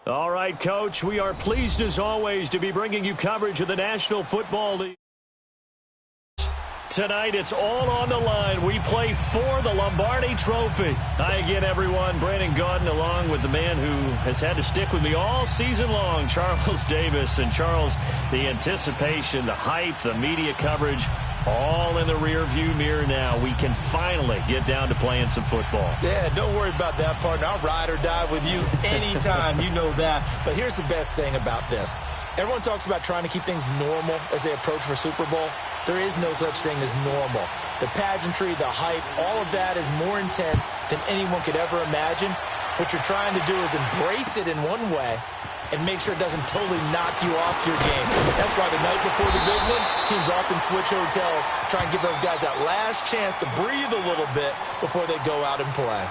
All right, Coach, we are pleased as always to be bringing you coverage of the National Football League. Tonight, it's all on the line. We play for the Lombardi Trophy. Hi again, everyone. Brandon Gaudin along with the man who has had to stick with me all season long, Charles Davis. And Charles, the anticipation, the hype, the media coverage, all in the rearview mirror now. We can finally get down to playing some football. Yeah, don't worry about that, partner. I'll ride or die with you anytime. You know that. But here's the best thing about this. Everyone talks about trying to keep things normal as they approach for Super Bowl. There is no such thing as normal. The pageantry, the hype, all of that is more intense than anyone could ever imagine. What you're trying to do is embrace it in one way and make sure it doesn't totally knock you off your game. That's why the night before the big one, teams often switch hotels, try and give those guys that last chance to breathe a little bit before they go out and play.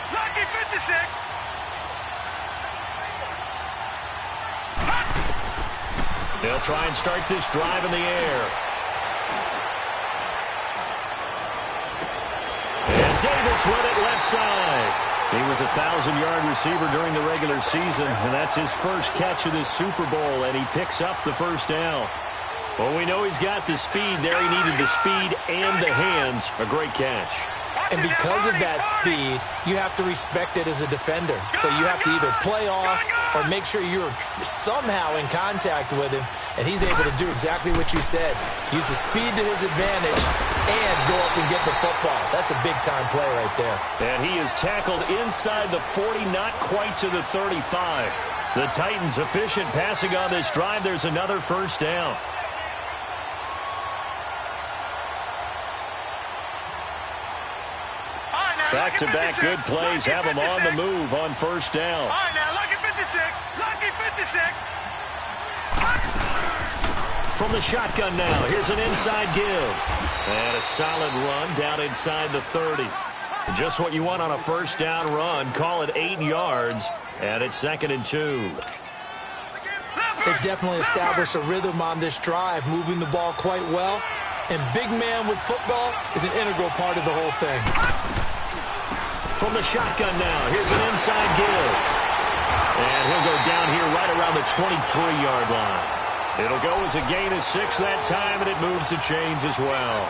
Lucky 56. They'll try and start this drive in the air. And Davis with it left side. He was a 1,000-yard receiver during the regular season, and that's his first catch of this Super Bowl, and he picks up the first down. Well, we know he's got the speed there. He needed the speed and the hands. A great catch. And because of that speed, you have to respect it as a defender. So you have to either play off or make sure you're somehow in contact with him, and he's able to do exactly what you said. Use the speed to his advantage and go up and get the football. That's a big-time play right there. And he is tackled inside the 40, not quite to the 35. The Titans efficient passing on this drive. There's another first down. Back-to-back good plays have them on the move on first down. All right, now, lucky 56. Lucky 56. From the shotgun now, here's an inside give. And a solid run down inside the 30. Just what you want on a first down run. Call it 8 yards, and it's 2nd and 2. They definitely established a rhythm on this drive, moving the ball quite well. And big man with football is an integral part of the whole thing. From the shotgun now, here's an inside give. And he'll go down here right around the 23-yard line. It'll go as a gain of 6 that time, and it moves the chains as well.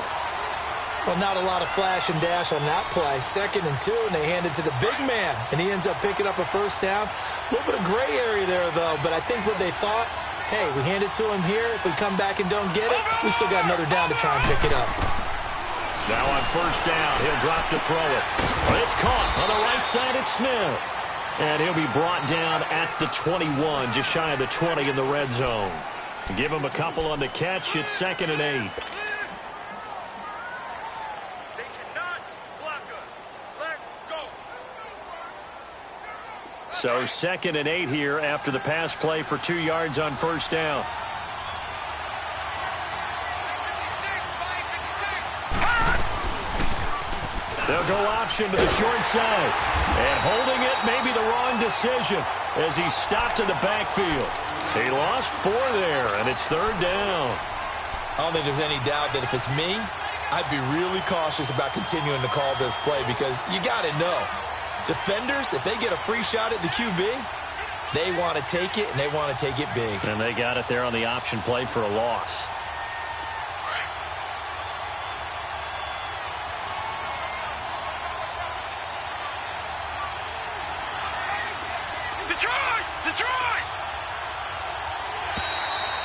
Well, not a lot of flash and dash on that play. 2nd and 2, and they hand it to the big man, and he ends up picking up a first down. A little bit of gray area there, though, but I think what they thought, hey, we hand it to him here. If we come back and don't get it, we still got another down to try and pick it up. Now on first down, he'll drop to throw it. But it's caught on the right side at Smith. And he'll be brought down at the 21, just shy of the 20 in the red zone. Give him a couple on the catch. It's 2nd and 8. They cannot block us. Let's go. So 2nd and 8 here after the pass play for 2 yards on first down. They'll go option to the short side. And holding it may be the wrong decision as he stopped in the backfield. He lost 4 there, and it's 3rd down. I don't think there's any doubt that if it's me, I'd be really cautious about continuing to call this play because you got to know, defenders, if they get a free shot at the QB, they want to take it, and they want to take it big. And they got it there on the option play for a loss.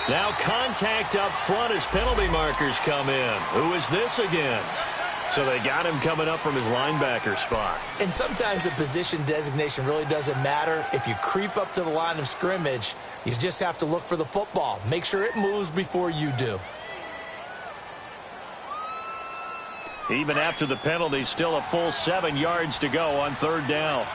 Now contact up front as penalty markers come in. Who is this against? So they got him coming up from his linebacker spot. And sometimes the position designation really doesn't matter. If you creep up to the line of scrimmage, you just have to look for the football. Make sure it moves before you do. Even after the penalty, still a full 7 yards to go on 3rd down.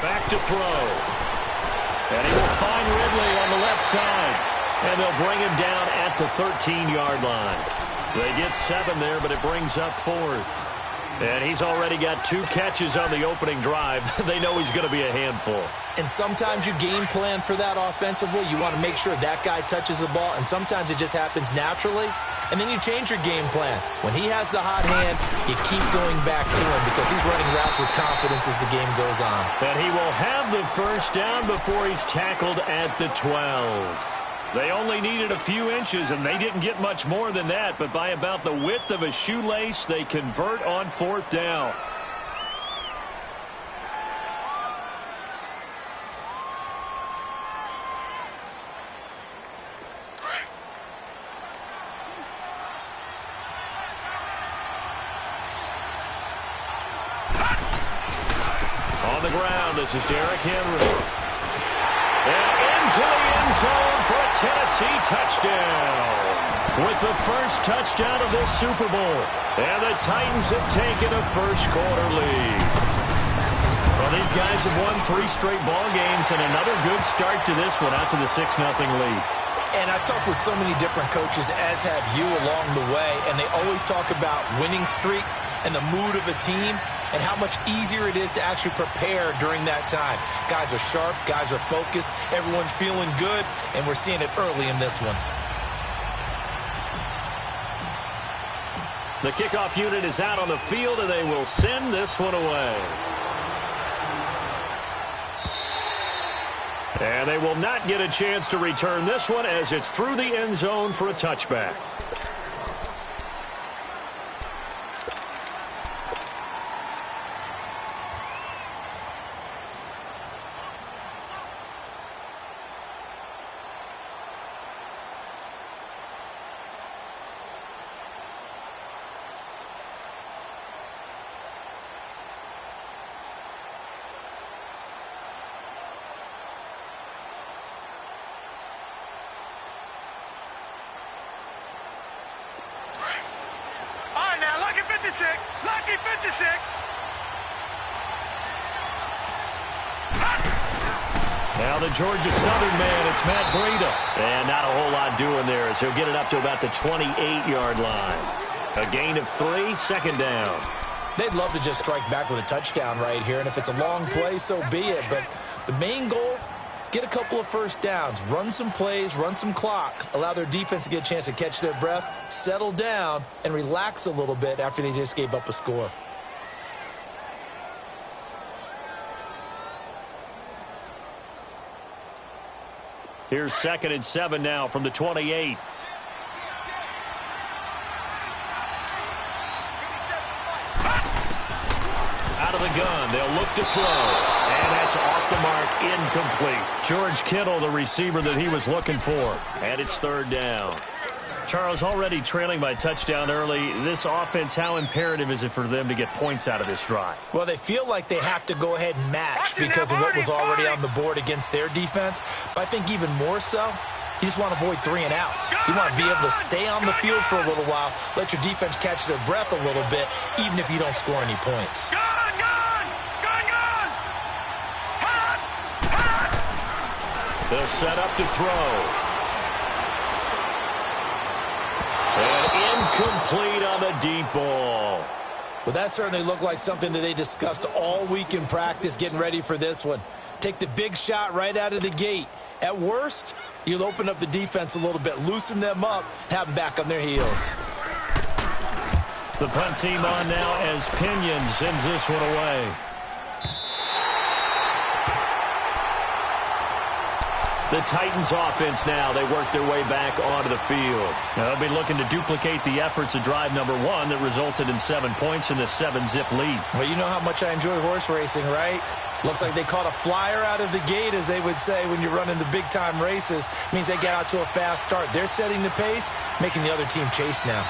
Back to throw. And he will find Ridley on the left side. And they'll bring him down at the 13-yard line. They get 7 there, but it brings up 4th. And he's already got 2 catches on the opening drive. They know he's going to be a handful. And sometimes you game plan for that offensively. You want to make sure that guy touches the ball, and sometimes it just happens naturally. And then you change your game plan. When he has the hot hand, you keep going back to him because he's running routes with confidence as the game goes on. And he will have the first down before he's tackled at the 12. They only needed a few inches, and they didn't get much more than that. But by about the width of a shoelace, they convert on 4th down. On the ground, this is Derrick Henry. And into the end zone for a Tennessee touchdown. With the first touchdown of this Super Bowl. And the Titans have taken a first-quarter lead. Well, these guys have won 3 straight ball games and another good start to this one out to the 6-0 lead. And I've talked with so many different coaches, as have you, along the way, and they always talk about winning streaks and the mood of a team and how much easier it is to actually prepare during that time. Guys are sharp, guys are focused, everyone's feeling good, and we're seeing it early in this one. The kickoff unit is out on the field, and they will send this one away. And they will not get a chance to return this one as it's through the end zone for a touchback. Lucky 56. Now the Georgia Southern man, it's Matt Breida. And not a whole lot doing there as he'll get it up to about the 28-yard line. A gain of 3, 2nd down. They'd love to just strike back with a touchdown right here, and if it's a long play, so be it. But the main goal, get a couple of first downs, run some plays, run some clock, allow their defense to get a chance to catch their breath, settle down, and relax a little bit after they just gave up a score. Here's 2nd and 7 now from the 28. Out of the gun, they'll look to throw. And that's off the mark, incomplete. George Kittle, the receiver that he was looking for. And it's 3rd down. Charles, already trailing by touchdown early. This offense, how imperative is it for them to get points out of this drive? Well, they feel like they have to go ahead and match because of what was already on the board against their defense. But I think even more so, you just want to avoid 3 and outs. You want to be able to stay on the field for a little while, let your defense catch their breath a little bit, even if you don't score any points. They'll set up to throw. And incomplete on the deep ball. Well, that certainly looked like something that they discussed all week in practice getting ready for this one. Take the big shot right out of the gate. At worst, you'll open up the defense a little bit, loosen them up, have them back on their heels. The punt team on now as Pinion sends this one away. The Titans offense now, they work their way back onto the field. Now, they'll be looking to duplicate the efforts of drive number 1 that resulted in 7 points in this 7-zip lead. Well, you know how much I enjoy horse racing, right? Looks like they caught a flyer out of the gate, as they would say when you're running the big-time races. Means they get out to a fast start. They're setting the pace, making the other team chase now.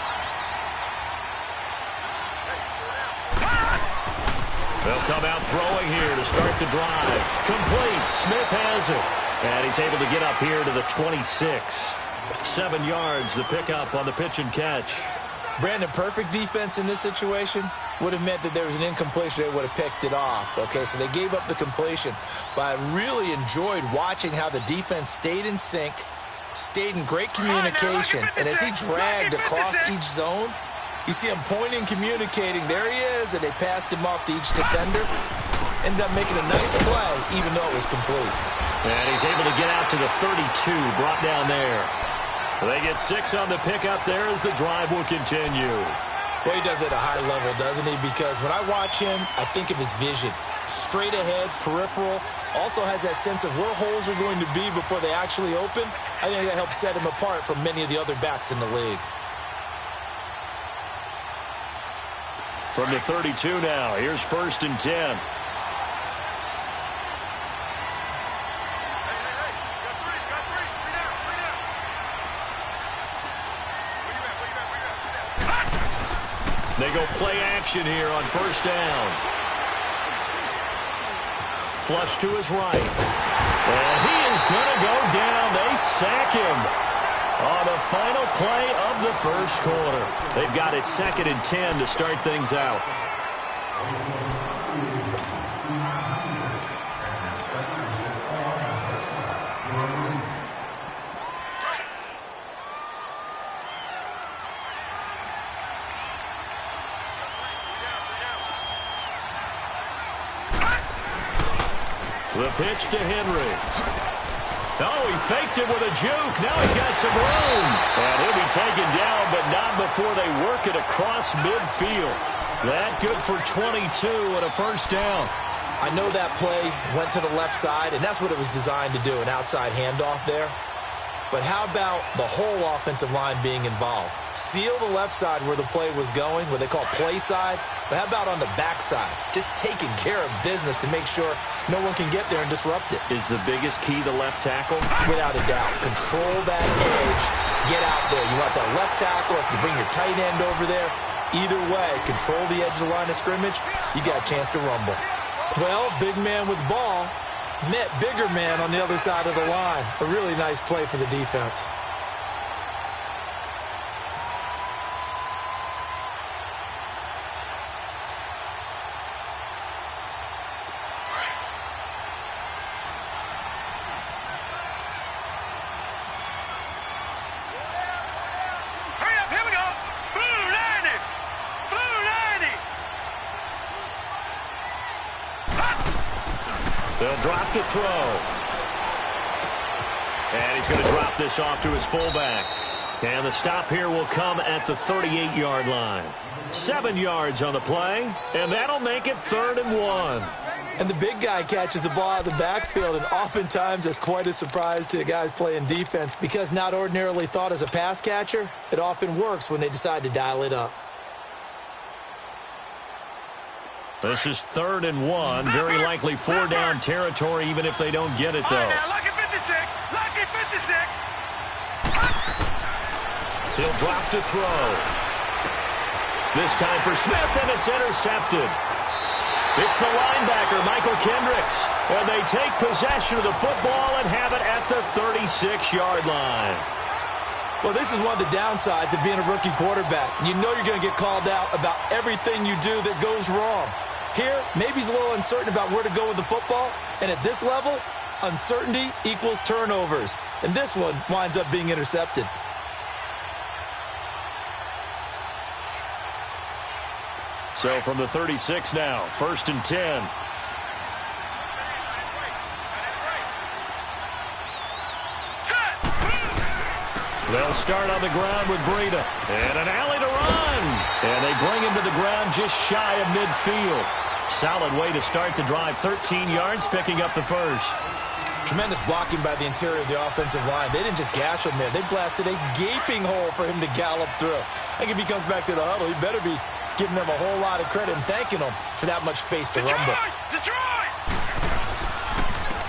They'll come out throwing here to start the drive. Complete. Smith has it. And he's able to get up here to the 26. 7 yards, the pickup on the pitch and catch. Brandon, perfect defense in this situation would have meant that there was an incompletion. They would have picked it off. Okay, so they gave up the completion. But I really enjoyed watching how the defense stayed in sync, stayed in great communication. And as he dragged across each zone, you see him pointing, communicating. There he is, and they passed him off to each defender. Ended up making a nice play, even though it was complete. And he's able to get out to the 32, brought down there. They get 6 on the pickup there as the drive will continue. Well, he does it at a high level, doesn't he? Because when I watch him, I think of his vision. Straight ahead, peripheral. Also has that sense of where holes are going to be before they actually open. I think that helps set him apart from many of the other backs in the league. From the 32 now, here's 1st and 10. They go play action here on 1st down. Flush to his right. And he is going to go down. They sack him on the final play of the 1st quarter. They've got it 2nd and 10 to start things out. The pitch to Henry. Oh, he faked it with a juke. Now he's got some room. And he'll be taken down, but not before they work it across midfield. That good for 22 and a 1st down. I know that play went to the left side, and that's what it was designed to do, an outside handoff there. But how about the whole offensive line being involved? Seal the left side where the play was going, what they call play side. But how about on the backside? Just taking care of business to make sure no one can get there and disrupt it. Is the biggest key the left tackle? Without a doubt. Control that edge. Get out there. You want that left tackle. If you bring your tight end over there, either way, control the edge of the line of scrimmage, you got a chance to rumble. Well, big man with ball met bigger man on the other side of the line. A really nice play for the defense. Hurry up, here we go. Blue 90. Blue 90. They'll drop the throw. And he's going to drop this off to his fullback. And the stop here will come at the 38-yard line. 7 yards on the play, and that'll make it 3rd and 1. And the big guy catches the ball out of the backfield, and oftentimes that's quite a surprise to the guys playing defense because not ordinarily thought as a pass catcher, it often works when they decide to dial it up. This is 3rd and 1. Very likely 4-down territory, even if they don't get it, though. All right, now, lucky 56. Lucky 56. He'll drop to throw. This time for Smith, and it's intercepted. It's the linebacker, Michael Kendricks. And they take possession of the football and have it at the 36-yard line. Well, this is one of the downsides of being a rookie quarterback. You know you're going to get called out about everything you do that goes wrong. Here, maybe he's a little uncertain about where to go with the football. And at this level, uncertainty equals turnovers. And this one winds up being intercepted. So from the 36 now, 1st and 10. They'll start on the ground with Breida. And an alley to run. And they bring him to the ground just shy of midfield. Solid way to start the drive. 13 yards, picking up the 1st. Tremendous blocking by the interior of the offensive line. They didn't just gash him there. They blasted a gaping hole for him to gallop through. I think if he comes back to the huddle, he better be giving them a whole lot of credit and thanking them for that much space to rumble. Detroit!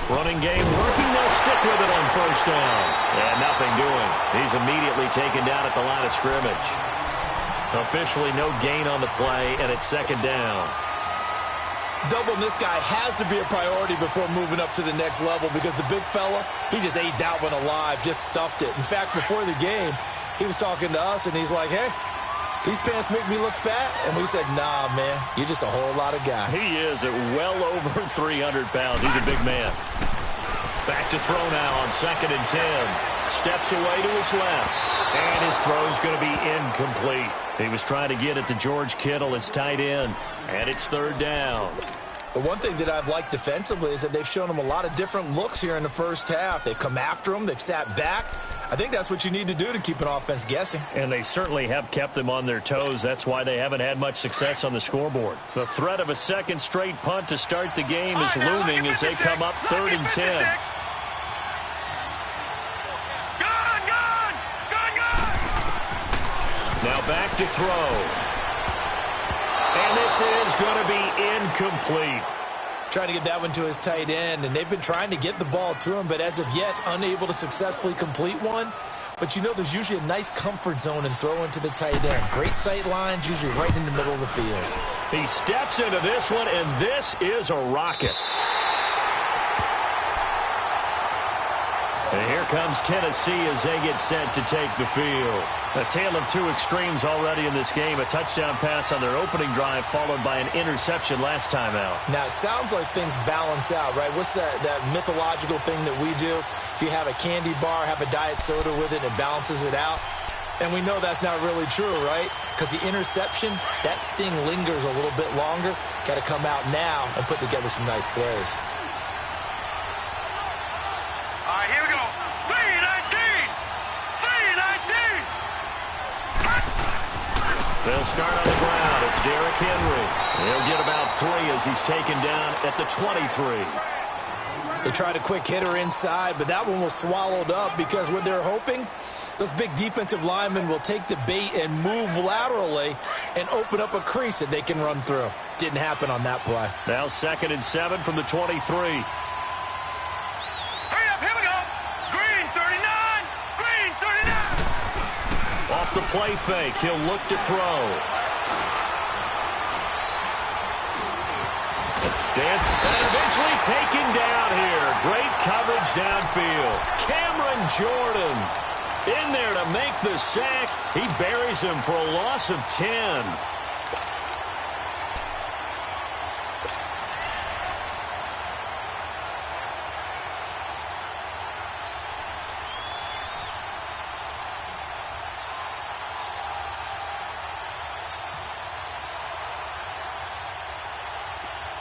Running game working. They'll stick with it on first down. And nothing doing. He's immediately taken down at the line of scrimmage. Officially no gain on the play, and it's second down. Doubling this guy has to be a priority before moving up to the next level because the big fella, he just ate that one alive, just stuffed it. In fact, before the game, he was talking to us, and he's like, hey, these pants make me look fat. And we said, nah, man, you're just a whole lot of guy. He is at well over 300 pounds. He's a big man. Back to throw now on 2nd and 10. Steps away to his left. And his throw's going to be incomplete. He was trying to get it to George Kittle, his tight end. And it's 3rd down. The one thing that I've liked defensively is that they've shown him a lot of different looks here in the first half. They've come after him. They've sat back. I think that's what you need to do to keep an offense guessing. And they certainly have kept them on their toes. That's why they haven't had much success on the scoreboard. The threat of a second straight punt to start the game is looming as they come up 3rd and 10. Now back to throw. And this is going to be incomplete. Trying to get that one to his tight end, and they've been trying to get the ball to him, but as of yet, unable to successfully complete one. But you know there's usually a nice comfort zone in throwing to the tight end. Great sight lines, usually right in the middle of the field. He steps into this one, and this is a rocket. And here comes Tennessee as they get set to take the field. A tale of two extremes already in this game. A touchdown pass on their opening drive followed by an interception last time out. Now, it sounds like things balance out, right? What's that mythological thing that we do? If you have a candy bar, have a diet soda with it, it balances it out. And we know that's not really true, right? Because the interception, that sting lingers a little bit longer. Got to come out now and put together some nice plays. All right, here we go. 3-19! 3-19! They'll start on the ground. It's Derrick Henry. He'll get about 3 as he's taken down at the 23. They tried a quick hitter inside, but that one was swallowed up because what they're hoping, those big defensive linemen will take the bait and move laterally and open up a crease that they can run through. Didn't happen on that play. Now 2nd and 7 from the 23. Hurry up, here we go. Green 39, green 39. Off the play fake, he'll look to throw. Danced and eventually taken down here. Great coverage downfield. Cameron Jordan in there to make the sack. He buries him for a loss of 10.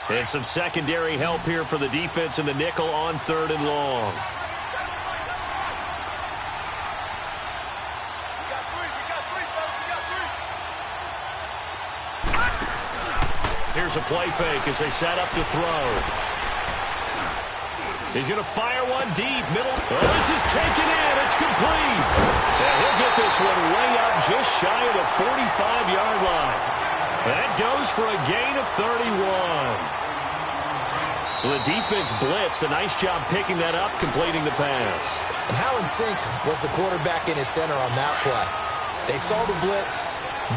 And some secondary help here for the defense in the nickel on 3rd and long. Here's a play fake as they set up to throw. He's going to fire one deep. Middle. Oh, this is taken in. It's complete. And he'll get this one way up just shy of the 45-yard line. That goes for a gain of 31. So the defense blitzed. A nice job picking that up, completing the pass. And how in sync was the quarterback in his center on that play? They saw the blitz,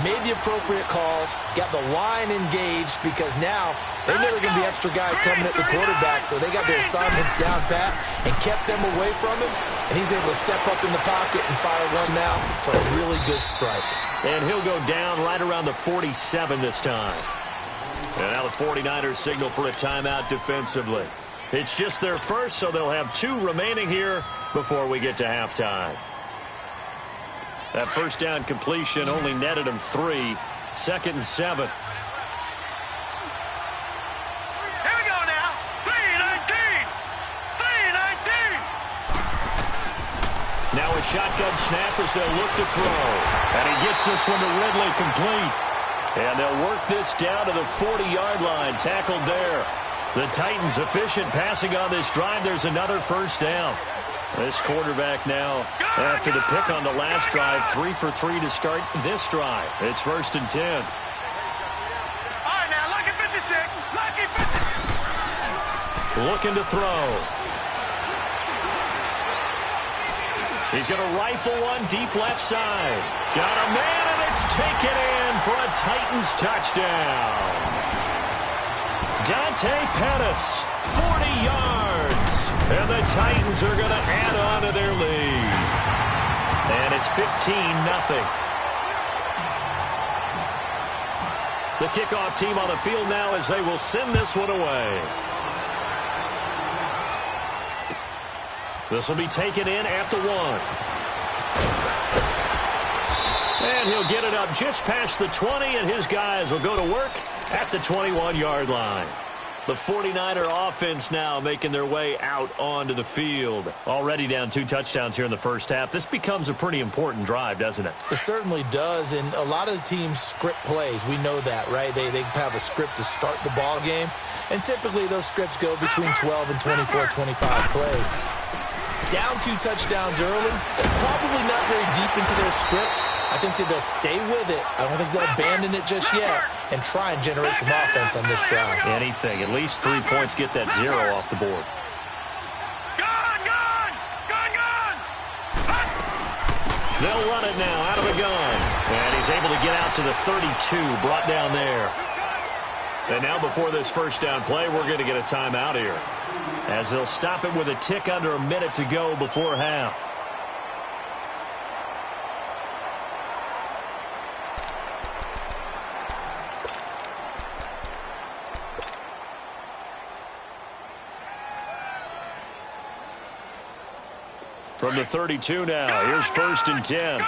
made the appropriate calls, got the line engaged because now they're never going to be extra guys coming at the quarterback, so they got their assignments down pat and kept them away from him, and he's able to step up in the pocket and fire one now for a really good strike. And he'll go down right around the 47 this time. And now the 49ers signal for a timeout defensively. It's just their first, so they'll have 2 remaining here before we get to halftime. That first down completion only netted them 3. 2nd and 7. Here we go now. 3-19. 3-19. Now a shotgun snap as they'll look to throw. And he gets this one to Ridley complete. And they'll work this down to the 40-yard line. Tackled there The Titans efficient passing on this drive. There's another first down. This quarterback now, after the pick on the last drive, 3 for 3 to start this drive. It's 1st and 10. All right, now, lucky 56. Lucky 56. Looking to throw. He's going to rifle one deep left side. Got a man, and it's taken in for a Titans touchdown. Dante Pettis, 40 yards. And the Titans are going to add on to their lead. And it's 15-0. The kickoff team on the field now as they will send this one away. This will be taken in at the 1. And he'll get it up just past the 20, and his guys will go to work at the 21-yard line. The 49er offense now making their way out onto the field. Already down 2 touchdowns here in the first half. This becomes a pretty important drive, doesn't it? It certainly does, and a lot of the teams script plays. We know that, right? They have a script to start the ball game, and typically those scripts go between 12 and 24, 25 plays. Down 2 touchdowns early, probably not very deep into their script. I think that they'll stay with it. I don't think they'll abandon it just yet and try and generate some offense on this drive. Anything. At least 3 points, get that 0 off the board. Gun! They'll run it now out of the gun. And he's able to get out to the 32, brought down there. And now before this first down play, we're going to get a timeout here, as they'll stop it with a tick under a minute to go before half. From the 32 now, here's 1st and 10. Gun!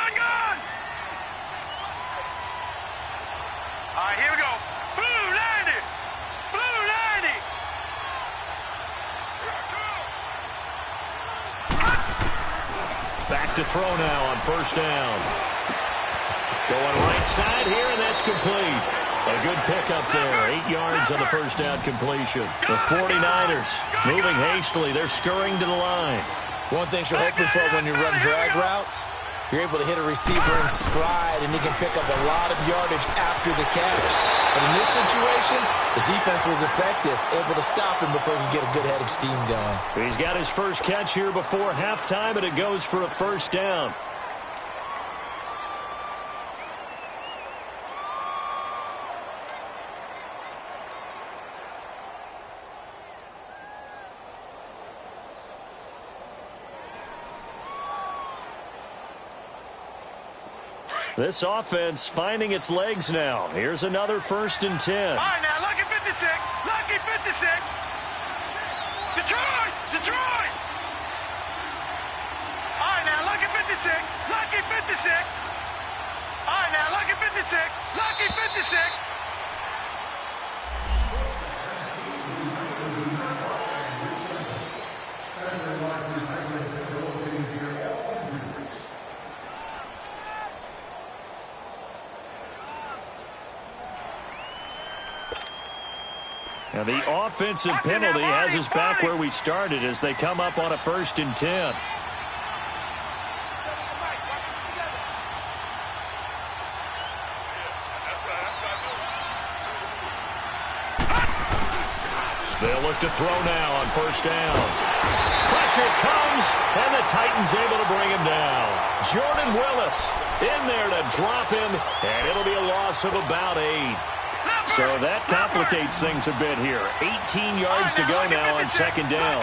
All right, here we go. Blue 90. Blue 90. Back to throw now on 1st down. Going right side here, and that's complete. A good pickup there. 8 yards on the first down completion. The 49ers moving hastily. They're scurrying to the line. One thing you're hoping for when you run drag routes, you're able to hit a receiver in stride, and he can pick up a lot of yardage after the catch. But in this situation, the defense was effective, able to stop him before he could get a good head of steam going. He's got his first catch here before halftime, and it goes for a first down. This offense finding its legs now. Here's another 1st and 10. All right, now, lucky 56. Lucky 56. Detroit! Detroit! All right, now, lucky 56. Lucky 56. All right, now, lucky 56. Lucky 56. Now the offensive penalty has us back where we started as they come up on a 1st and 10. They'll look to throw now on 1st down. Pressure comes, and the Titans able to bring him down. Jordan Willis in there to drop him, and it'll be a loss of about 8. So that complicates things a bit here. 18 yards to go now on 2nd down.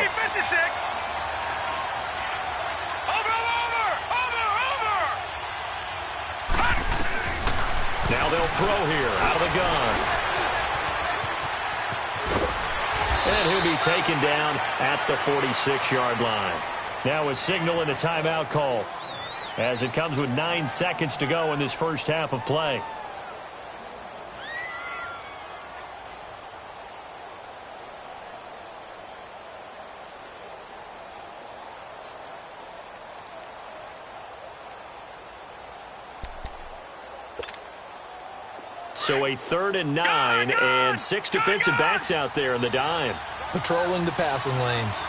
Now they'll throw here out of the gun. And he'll be taken down at the 46-yard line. Now a signal and a timeout call, as it comes with 9 seconds to go in this first half of play. So a 3rd and 9 and 6 defensive backs out there in the dime. Patrolling the passing lanes.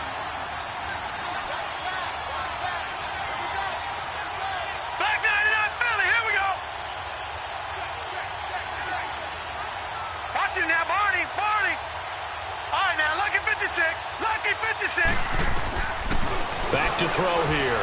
Back 99 Philly, here we go. Watch it now, Barney. All right, now, lucky 56. Lucky 56. Back to throw here.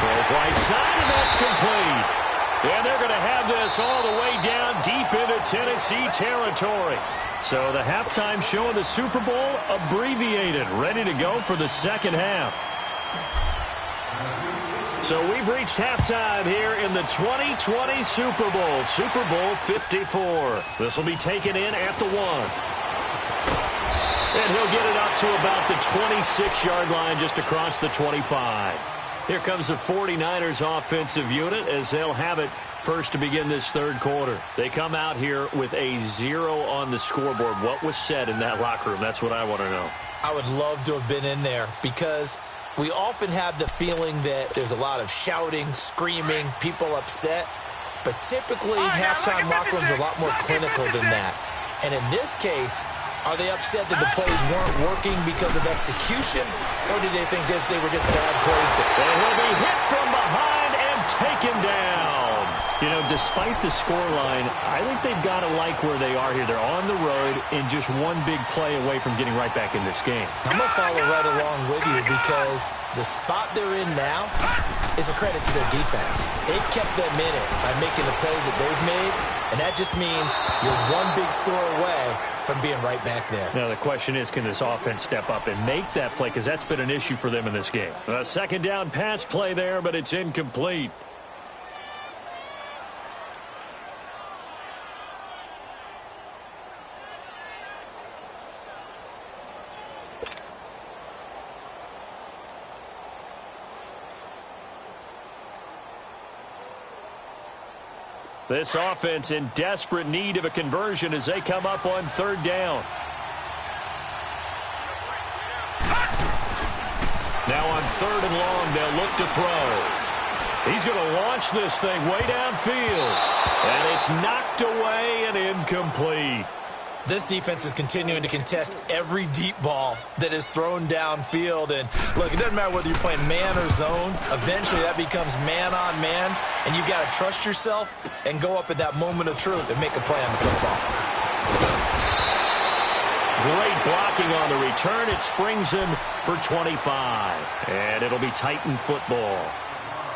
Throws right side, and that's complete. And they're going to have this all the way down deep into Tennessee territory. So the halftime show of the Super Bowl abbreviated, ready to go for the second half. So we've reached halftime here in the 2020 Super Bowl, Super Bowl 54. This will be taken in at the 1. And he'll get it up to about the 26-yard line, just across the 25. Here comes the 49ers offensive unit as they'll have it first to begin this third quarter. They come out here with a 0 on the scoreboard. What was said in that locker room? That's what I want to know. I would love to have been in there because we often have the feeling that there's a lot of shouting, screaming, people upset. But typically, halftime locker rooms are a lot more clinical than that. And in this case, are they upset that the plays weren't working because of execution? Or did they think they were just bad plays? And he'll be hit from behind and taken down. You know, despite the scoreline, I think they've got to like where they are here. They're on the road and just one big play away from getting right back in this game. I'm going to follow right along with you because the spot they're in now is a credit to their defense. They've kept them in it by making the plays that they've made, and that just means you're one big score away from being right back there. Now, the question is, can this offense step up and make that play? Because that's been an issue for them in this game. A second down pass play there, but it's incomplete. This offense in desperate need of a conversion as they come up on 3rd down. Now on 3rd and long, they'll look to throw. He's going to launch this thing way downfield. And it's knocked away and incomplete. This defense is continuing to contest every deep ball that is thrown downfield. And, look, it doesn't matter whether you're playing man or zone. Eventually, that becomes man-on-man, and you've got to trust yourself and go up at that moment of truth and make a play on the football. Great blocking on the return. It springs him for 25. And it'll be Titan football.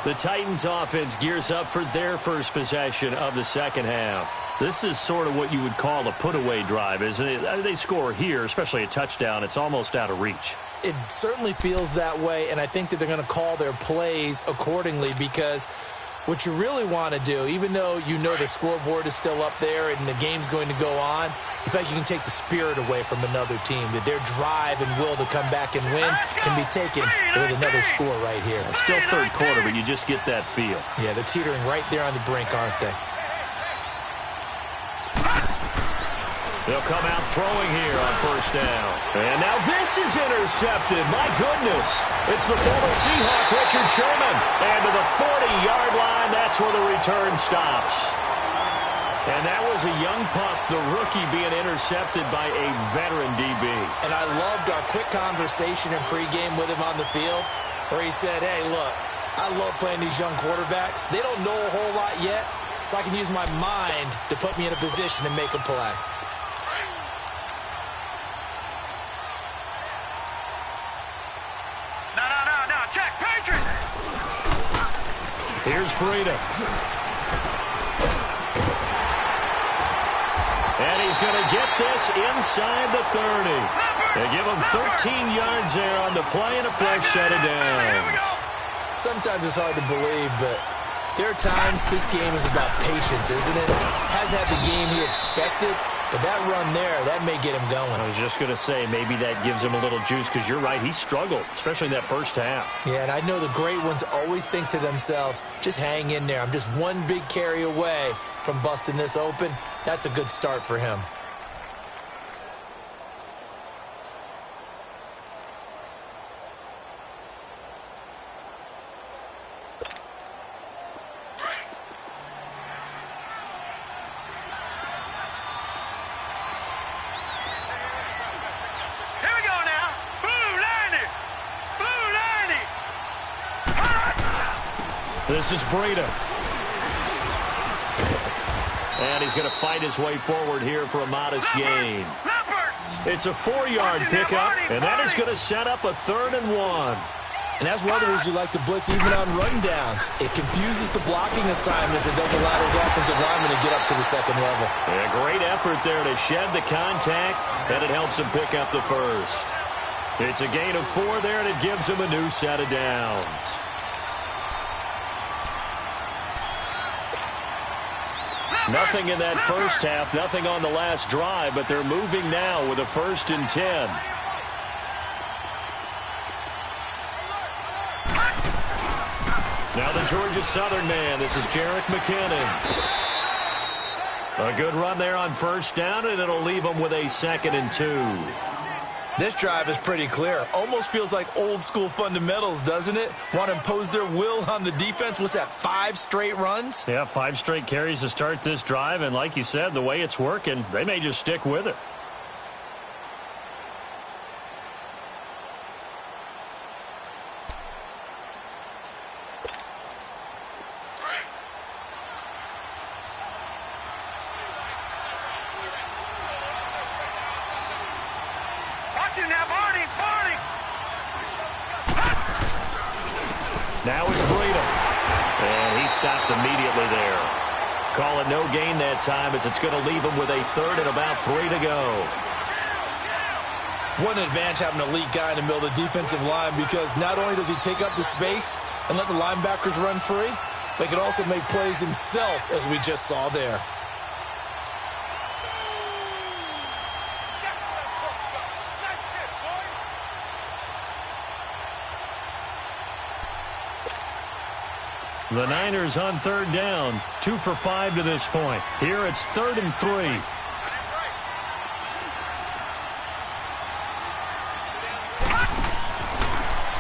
The Titans offense gears up for their first possession of the second half. This is sort of what you would call a put-away drive, isn't it? They score here, especially a touchdown. It's almost out of reach. It certainly feels that way, and I think that they're going to call their plays accordingly because what you really want to do, even though you know the scoreboard is still up there and the game's going to go on, in fact, you can take the spirit away from another team, that their drive and will to come back and win can be taken with another score right here. It's still third quarter, but you just get that feel. Yeah, they're teetering right there on the brink, aren't they? They'll come out throwing here on 1st down. And now this is intercepted. My goodness. It's the former Seahawk, Richard Sherman. And to the 40-yard line, that's where the return stops. And that was a young pup, the rookie, being intercepted by a veteran DB. And I loved our quick conversation in pregame with him on the field where he said, hey, look, I love playing these young quarterbacks. They don't know a whole lot yet, so I can use my mind to put me in a position to make a play. No, check, Patriots! Here's Breida. And he's going to get this inside the 30. They give him 13 yards there on the play and a fresh set of downs. Sometimes it's hard to believe, but there are times this game is about patience, isn't it? Hasn't had the game he expected, but that run there, that may get him going. I was just going to say, maybe that gives him a little juice, because you're right, he struggled, especially in that first half. Yeah, and I know the great ones always think to themselves, just hang in there. I'm just one big carry away from busting this open. That's a good start for him. This is Breida. And he's going to fight his way forward here for a modest gain. It's a 4-yard pickup, and that is going to set up a 3rd and 1. And that's one of the reasons you like to blitz even on rundowns. It confuses the blocking assignments and doesn't allow those offensive linemen to get up to the second level. A great effort there to shed the contact, and it helps him pick up the first. It's a gain of 4 there, and it gives him a new set of downs. Nothing in that first half, nothing on the last drive, but they're moving now with a 1st and 10. Now the Georgia Southern man, this is Jerick McKinnon. A good run there on 1st down, and it'll leave them with a 2nd and 2. This drive is pretty clear. Almost feels like old school fundamentals, doesn't it? Want to impose their will on the defense. What's that, 5 straight runs? Yeah, 5 straight carries to start this drive, and like you said, the way it's working, they may just stick with it. Now it's Breida. And he stopped immediately there. Call it no gain that time as it's going to leave him with a 3rd and about 3 to go. What an advantage having an elite guy in the middle of the defensive line, because not only does he take up the space and let the linebackers run free, but he can also make plays himself, as we just saw there. The Niners on 3rd down, 2 for 5 to this point. Here it's 3rd and 3.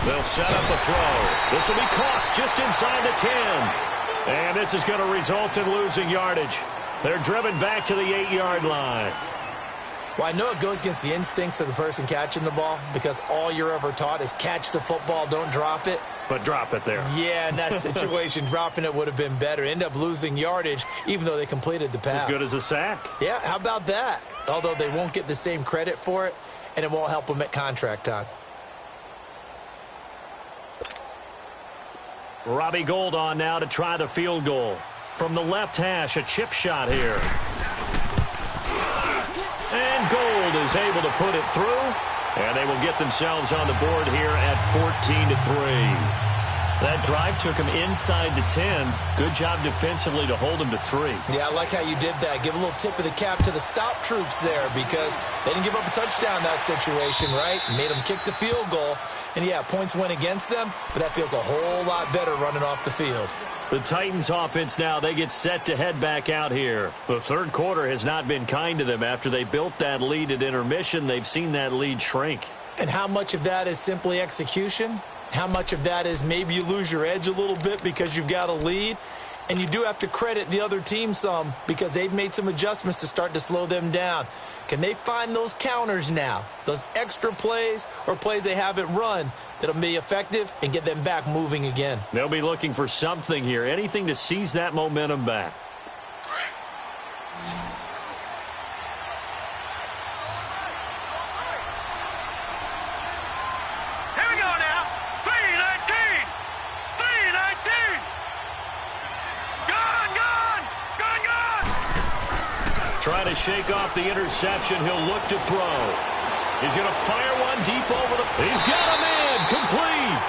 They'll set up a throw. This will be caught just inside the 10. And this is going to result in losing yardage. They're driven back to the 8-yard line. Well, I know it goes against the instincts of the person catching the ball, because all you're ever taught is catch the football, don't drop it. But drop it there. Yeah, in that situation, dropping it would have been better. End up losing yardage, even though they completed the pass. As good as a sack. Yeah, how about that? Although they won't get the same credit for it, and it won't help them at contract time. Robbie Gould on now to try the field goal. From the left hash, a chip shot here. And Gould is able to put it through. And they will get themselves on the board here at 14-3. That drive took them inside the 10. Good job defensively to hold them to 3. Yeah, I like how you did that. Give a little tip of the cap to the stop troops there, because they didn't give up a touchdown in that situation, right? Made them kick the field goal. And, yeah, points went against them, but that feels a whole lot better running off the field. The Titans offense now, they get set to head back out here. The third quarter has not been kind to them. After they built that lead at intermission, they've seen that lead shrink. And how much of that is simply execution? How much of that is maybe you lose your edge a little bit because you've got a lead? And you do have to credit the other team some, because they've made some adjustments to start to slow them down. Can they find those counters now, those extra plays or plays they haven't run that'll be effective and get them back moving again? They'll be looking for something here, anything to seize that momentum back. Here we go now. 319. 319. Gone, gone. Gone, gone. Trying to shake off the interception. He'll look to throw. He's going to fire one deep over the... He's got a man. Complete.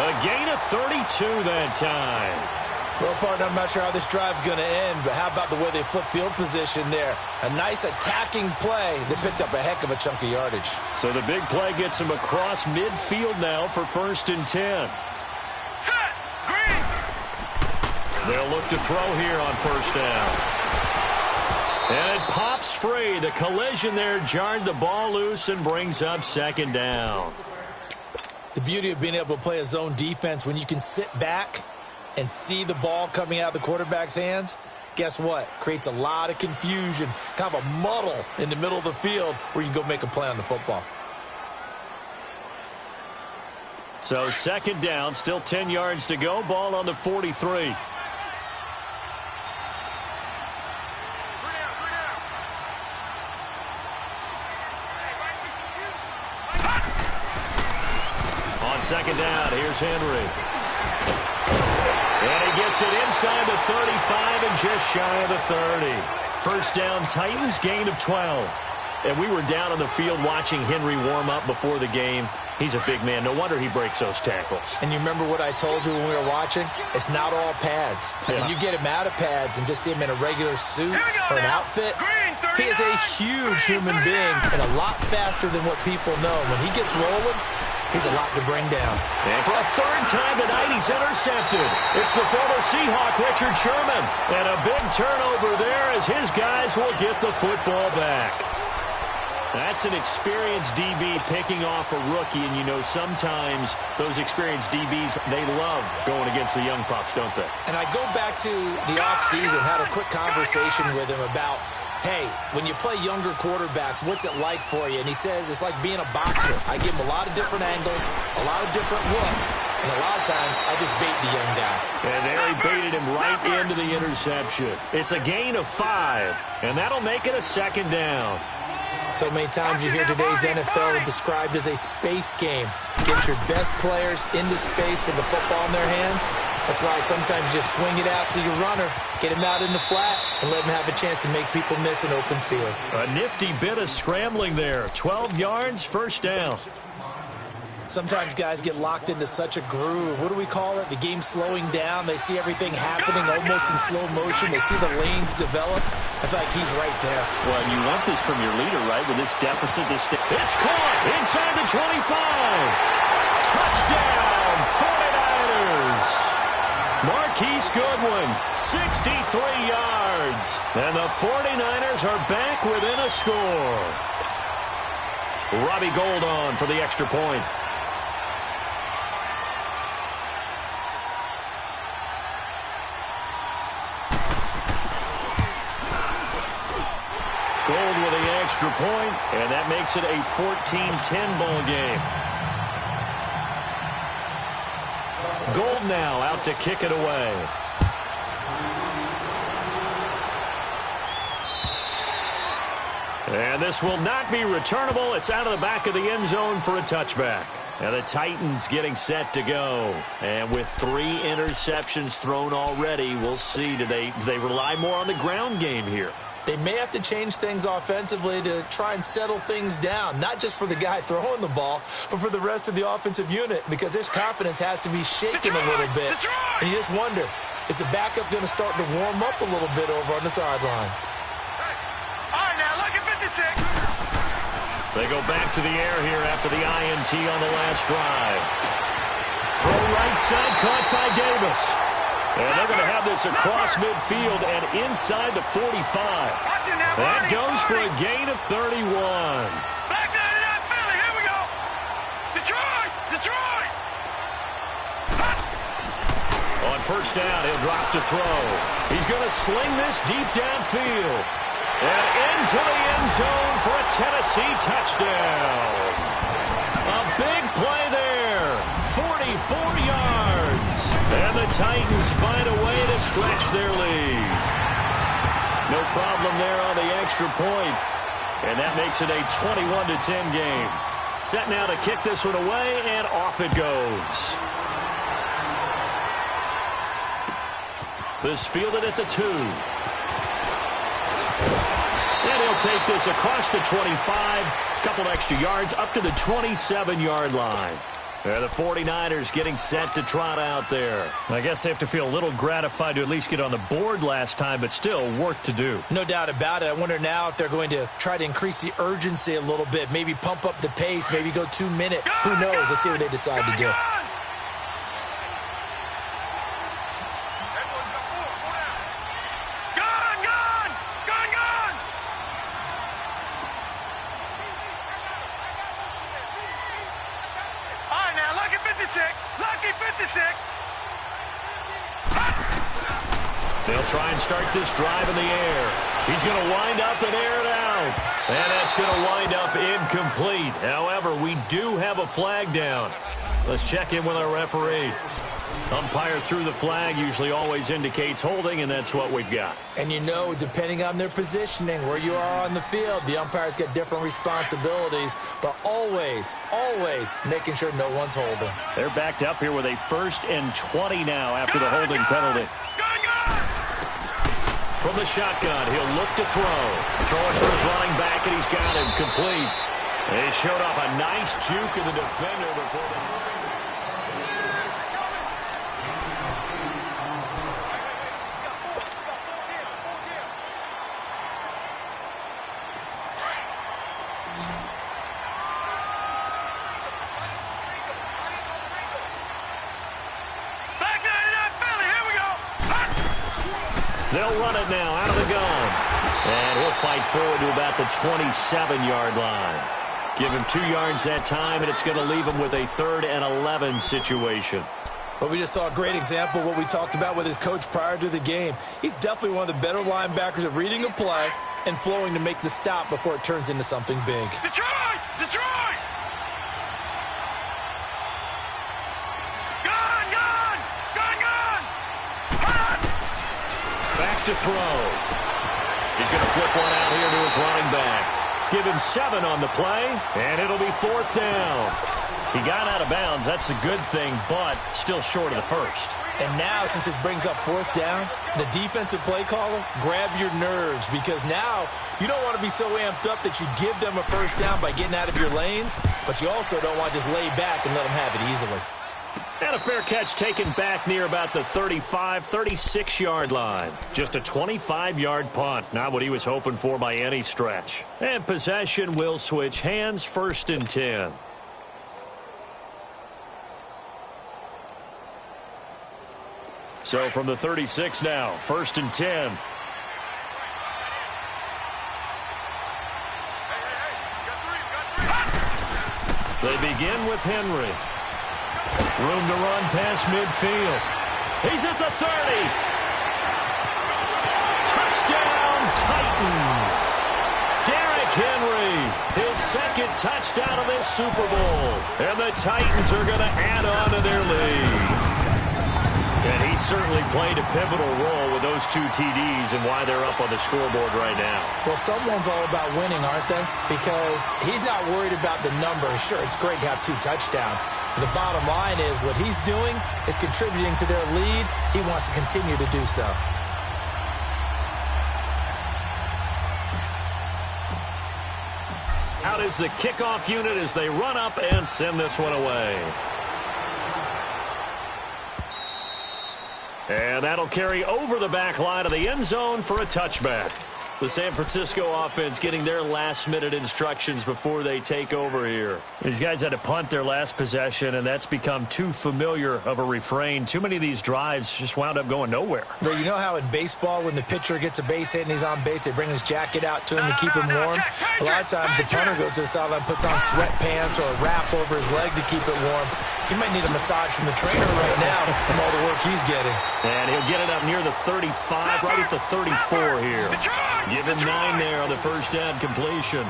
A gain of 32 that time. Well, partner, I'm not sure how this drive's going to end, but how about the way they flip field position there? A nice attacking play. They picked up a heck of a chunk of yardage. So the big play gets him across midfield now for 1st and 10. Set. Green. They'll look to throw here on 1st down. And it pops free. The collision there jarred the ball loose and brings up 2nd down. The beauty of being able to play a zone defense, when you can sit back and see the ball coming out of the quarterback's hands, guess what? Creates a lot of confusion, kind of a muddle in the middle of the field where you can go make a play on the football. So second down, still 10 yards to go. Ball on the 43. On second down, here's Henry. And he gets it inside the 35 and just shy of the 30. First down, Titans, gain of 12. And we were down on the field watching Henry warm up before the game. He's a big man. No wonder he breaks those tackles. And you remember what I told you when we were watching? It's not all pads. Yeah. When you get him out of pads and just see him in a regular suit or an outfit, he is a huge human being and a lot faster than what people know. When he gets rolling, he's a lot to bring down. And for a third time tonight, he's intercepted. It's the former Seahawk, Richard Sherman. And a big turnover there as his guys will get the football back. That's an experienced DB picking off a rookie, and you know sometimes those experienced DBs, they love going against the young pups, don't they? And I go back to the offseason, had a quick conversation with him about, hey, when you play younger quarterbacks, what's it like for you? And he says it's like being a boxer. I give him a lot of different angles, a lot of different looks, and a lot of times I just bait the young guy. And there he baited him right into the interception. It's a gain of 5, and that'll make it a second down. So many times you hear today's NFL described as a space game. Get your best players into space with the football in their hands. That's why sometimes you just swing it out to your runner, get him out in the flat, and let him have a chance to make people miss an open field. A nifty bit of scrambling there. 12 yards, first down. Sometimes guys get locked into such a groove. What do we call it? The game slowing down. They see everything happening almost in slow motion. They see the lanes develop. I feel like he's right there. Well, you want this from your leader, right? With this deficit, this it's caught inside the 25. Touchdown, 49ers. Marquise Goodwin, 63 yards. And the 49ers are back within a score. Robbie Gould on for the extra point. Gould with the extra point, and that makes it a 14-10 ball game. Gould now out to kick it away. And this will not be returnable. It's out of the back of the end zone for a touchback. And the Titans getting set to go. And with 3 interceptions thrown already, we'll see. Do they rely more on the ground game here? They may have to change things offensively to try and settle things down, not just for the guy throwing the ball, but for the rest of the offensive unit, because their confidence has to be shaken a little bit. And you just wonder, is the backup going to start to warm up a little bit over on the sideline? All right, now look at 56. They go back to the air here after the INT on the last drive. Throw right side, caught by Davis. And they're going to have this across midfield and inside the 45. That goes for a gain of 31. Back down to that Philly. Here we go. Detroit! Detroit! On first down, he'll drop to throw. He's going to sling this deep downfield. And into the end zone for a Tennessee touchdown. A big play there. 44 yards. And the Titans find a way to stretch their lead. No problem there on the extra point. And that makes it a 21-10 game. Set now to kick this one away, and off it goes. This fielded at the 2. And he'll take this across the 25. Couple extra yards up to the 27-yard line. The 49ers getting set to trot out there. I guess they have to feel a little gratified to at least get on the board last time, but still work to do. No doubt about it. I wonder now if they're going to try to increase the urgency a little bit, maybe pump up the pace, maybe go 2 minute. Who knows? Let's see what they decide to do. Lucky 56. They'll try and start this drive in the air. He's going to wind up and air it out. And that's going to wind up incomplete. However, we do have a flag down. Let's check in with our referee. Umpire threw the flag, usually always indicates holding, and that's what we've got. And you know, depending on their positioning, where you are on the field, the umpire's got different responsibilities, but always, always making sure no one's holding. They're backed up here with a 1st and 20 now after the holding penalty. From the shotgun, he'll look to throw. Throwing for his running back, and he's got him complete. He showed off a nice juke of the defender before the... They'll run it now out of the gun. And he'll fight forward to about the 27-yard line. Give him 2 yards that time, and it's going to leave him with a 3rd and 11 situation. Well, we just saw a great example of what we talked about with his coach prior to the game. He's definitely one of the better linebackers at reading a play and flowing to make the stop before it turns into something big. Detroit! Detroit! Gun! Gun! Gun! Gun! Back to throw. He's going to flip one out here to his running back. Give him 7 on the play, and it'll be 4th down. He got out of bounds. That's a good thing, but still short of the 1st. And now, since this brings up 4th down, the defensive play caller, grab your nerves, because now you don't want to be so amped up that you give them a 1st down by getting out of your lanes, but you also don't want to just lay back and let them have it easily. And a fair catch taken back near about the 35, 36-yard line. Just a 25-yard punt. Not what he was hoping for by any stretch. And possession will switch hands, 1st and 10. So from the 36 now, 1st and 10. They begin with Henry. Room to run past midfield. He's at the 30. Touchdown, Titans. Derrick Henry, his 2nd touchdown of this Super Bowl. And the Titans are going to add on to their lead. And he certainly played a pivotal role with those 2 TDs and why they're up on the scoreboard right now. Well, someone's all about winning, aren't they? Because he's not worried about the number. Sure, it's great to have 2 touchdowns. But the bottom line is what he's doing is contributing to their lead. He wants to continue to do so. Out is the kickoff unit as they run up and send this one away. And that'll carry over the back line of the end zone for a touchback. The San Francisco offense getting their last-minute instructions before they take over here. These guys had to punt their last possession, and that's become too familiar of a refrain. Too many of these drives just wound up going nowhere. But you know how in baseball, when the pitcher gets a base hit and he's on base, they bring his jacket out to him to keep him warm? A lot of times the punter goes to the sideline, puts on sweatpants or a wrap over his leg to keep it warm. He might need a massage from the trainer right now from all the work he's getting. And he'll get it up near the 35, right at the 34 here. Given 9 there on the 1st down completion.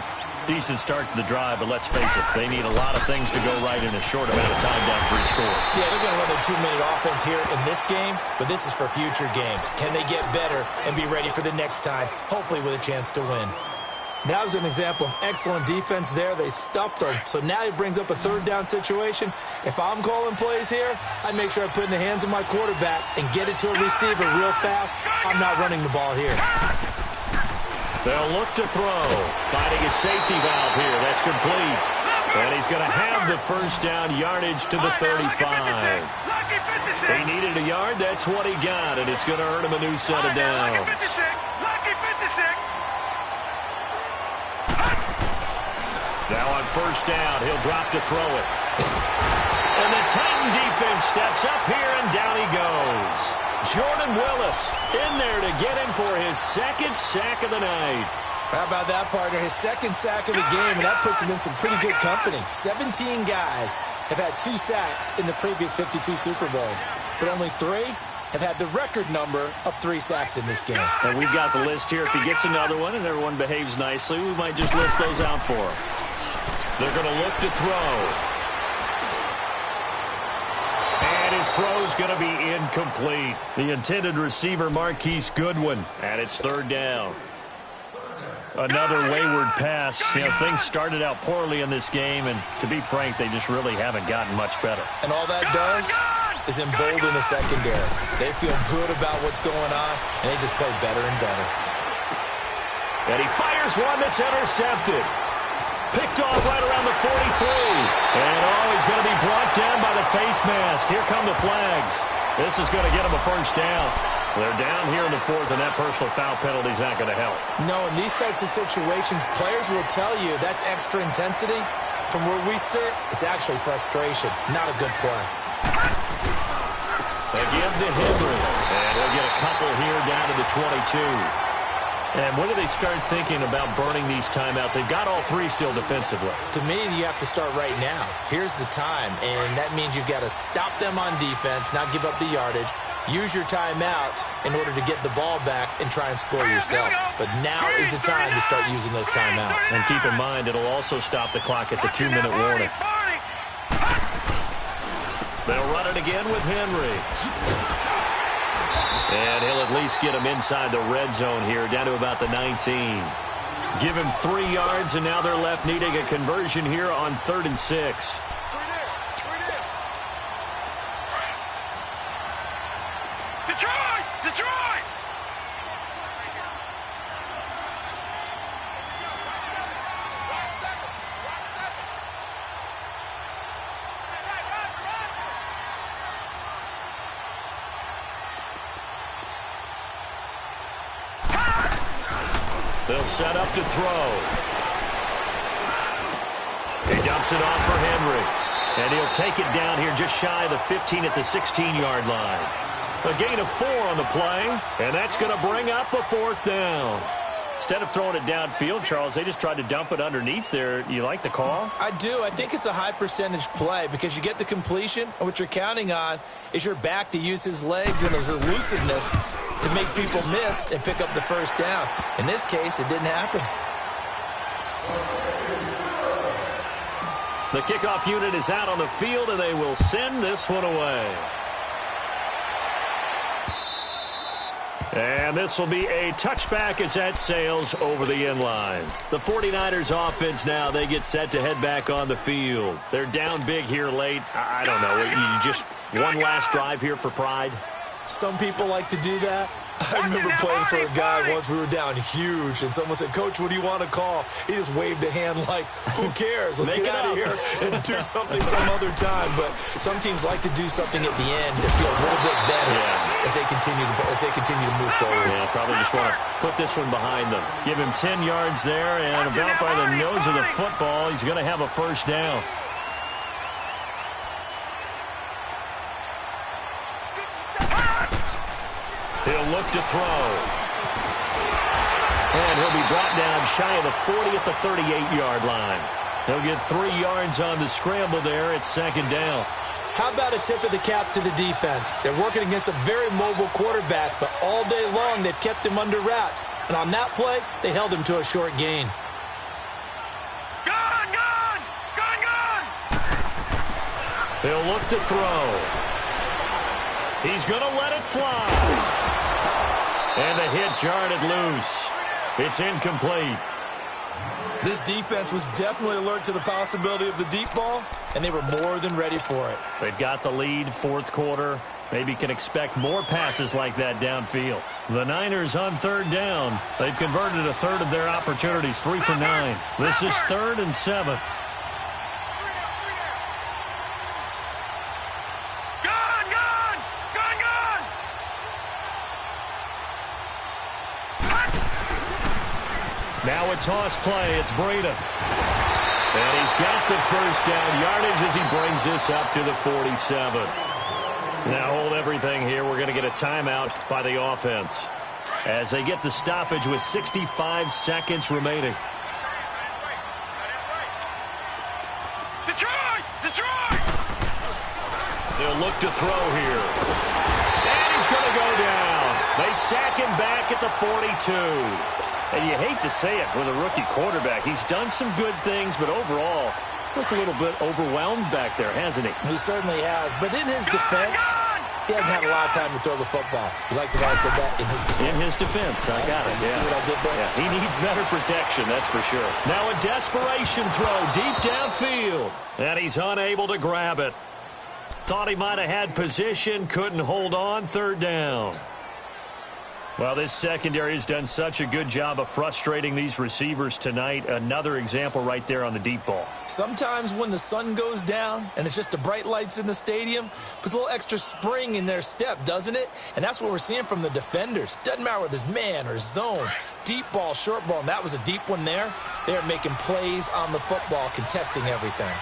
Decent start to the drive, but let's face it, they need a lot of things to go right in a short amount of time down 3 scores. Yeah, they're going to run their 2-minute offense here in this game, but this is for future games. Can they get better and be ready for the next time, hopefully with a chance to win? That was an example of excellent defense there. They stuffed them. So now he brings up a 3rd down situation. If I'm calling plays here, I make sure I put it in the hands of my quarterback and get it to a receiver real fast. I'm not running the ball here. They'll look to throw. Finding a safety valve here. That's complete. And he's going to have the 1st down yardage to the 35. He needed a yard. That's what he got. And it's going to earn him a new set of downs. Now on 1st down, he'll drop to throw it. And the Titan defense steps up here, and down he goes. Jordan Willis in there to get him for his 2nd sack of the night. How about that, partner? His 2nd sack of the game, and that puts him in some pretty good company. 17 guys have had 2 sacks in the previous 52 Super Bowls, but only 3 have had the record number of 3 sacks in this game. And we've got the list here. If he gets another one and everyone behaves nicely, we might just list those out for him. They're going to look to throw. And his throw's going to be incomplete. The intended receiver, Marquise Goodwin, and it's 3rd down. Another wayward pass. You know, things started out poorly in this game, and to be frank, they just really haven't gotten much better. And all that does is embolden the secondary. They feel good about what's going on, and they just play better and better. And he fires one that's intercepted. Picked off right around the 43. And, he's going to be brought down by the face mask. Here come the flags. This is going to get him a 1st down. They're down here in the 4th, and that personal foul penalty is not going to help. No, in these types of situations, players will tell you that's extra intensity. From where we sit, it's actually frustration. Not a good play. Again to Henry. And he'll get a couple here down to the 22. And when do they start thinking about burning these timeouts? They've got all 3 still defensively. To me, you have to start right now. Here's the time, and that means you've got to stop them on defense, not give up the yardage. Use your timeouts in order to get the ball back and try and score yourself. But now is the time to start using those timeouts. And keep in mind, it'll also stop the clock at the 2-minute warning. They'll run it again with Henry. And he'll at least get him inside the red zone here, down to about the 19. Give him 3 yards, and now they're left needing a conversion here on 3rd and 6. Detroit! They'll set up to throw. He dumps it off for Henry. And he'll take it down here just shy of the 15 at the 16-yard line. A gain of 4 on the play, and that's going to bring up a 4th down. Instead of throwing it downfield, Charles, they just tried to dump it underneath there. You like the call? I do. I think it's a high percentage play because you get the completion, and what you're counting on is your back to use his legs and his elusiveness to make people miss and pick up the 1st down. In this case, it didn't happen. The kickoff unit is out on the field, and they will send this one away. And this will be a touchback as that sails over the end line. The 49ers offense now, they get set to head back on the field. They're down big here late. I don't know. You just one last drive here for pride? Some people like to do that. I remember playing for a guy once. We were down huge, and someone said, "Coach, what do you want to call?" He just waved a hand like, who cares? Let's get out of here and do something some other time. But some teams like to do something at the end to feel a little bit better as they continue to move forward. Yeah, probably just want to put this one behind them. Give him 10 yards there, and about by the nose of the football, he's going to have a 1st down. He'll look to throw. And he'll be brought down shy of the 40 at the 38-yard line. He'll get 3 yards on the scramble there at 2nd down. How about a tip of the cap to the defense? They're working against a very mobile quarterback, but all day long they've kept him under wraps. And on that play, they held him to a short gain. Gone! He'll look to throw. He's going to let it fly. And the hit jarred it loose. It's incomplete. This defense was definitely alert to the possibility of the deep ball, and they were more than ready for it. They've got the lead, 4th quarter. Maybe can expect more passes like that downfield. The Niners on 3rd down. They've converted a 1/3 of their opportunities, 3 for 9. This is 3rd and 7. Now a toss play. It's Breida. And he's got the 1st down yardage as he brings this up to the 47. Now hold everything here. We're going to get a timeout by the offense as they get the stoppage with 65 seconds remaining. Detroit! They'll look to throw here. And he's going to go down. They sack him back at the 42. And you hate to say it with a rookie quarterback. He's done some good things, but overall, looked a little bit overwhelmed back there, hasn't he? He certainly has. But in his defense, he hasn't had a lot of time to throw the football. You like the way I said that? In his defense. In his defense. I got it. See what I did there? Yeah, he needs better protection, that's for sure. Now a desperation throw deep downfield. And he's unable to grab it. Thought he might have had position, couldn't hold on, third down. Well, this secondary has done such a good job of frustrating these receivers tonight. Another example right there on the deep ball. Sometimes when the sun goes down and it's just the bright lights in the stadium, puts a little extra spring in their step, doesn't it? And that's what we're seeing from the defenders. Doesn't matter whether it's man or zone, deep ball, short ball, and that was a deep one there. They're making plays on the football, contesting everything.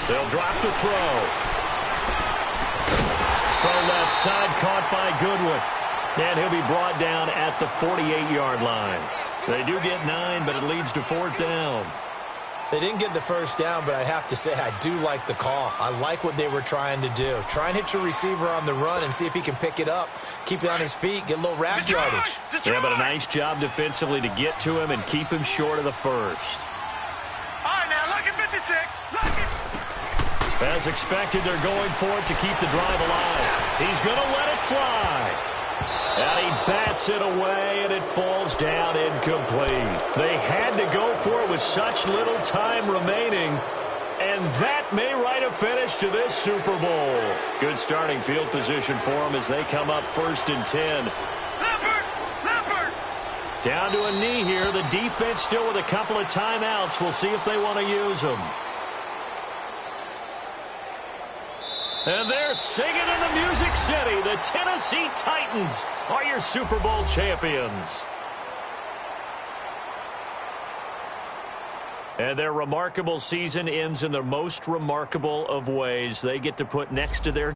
They'll drop the throw. Throw left side, caught by Goodwin. And he'll be brought down at the 48-yard line. They do get 9, but it leads to fourth down. They didn't get the first down, but I have to say I do like the call. I like what they were trying to do. Try and hit your receiver on the run and see if he can pick it up, keep it on his feet, get a little rack yardage. Yeah, but a nice job defensively to get to him and keep him short of the first. All right, now, look at 56. Look at... As expected, they're going for it to keep the drive alive. He's going to let it fly. And he bats it away, and it falls down incomplete. They had to go for it with such little time remaining, and that may write a finish to this Super Bowl. Good starting field position for them as they come up 1st and 10. Leopard! Down to a knee here. The defense still with a couple of timeouts. We'll see if they want to use them. And they're singing in the Music City. The Tennessee Titans are your Super Bowl champions. And their remarkable season ends in the most remarkable of ways. They get to put next to their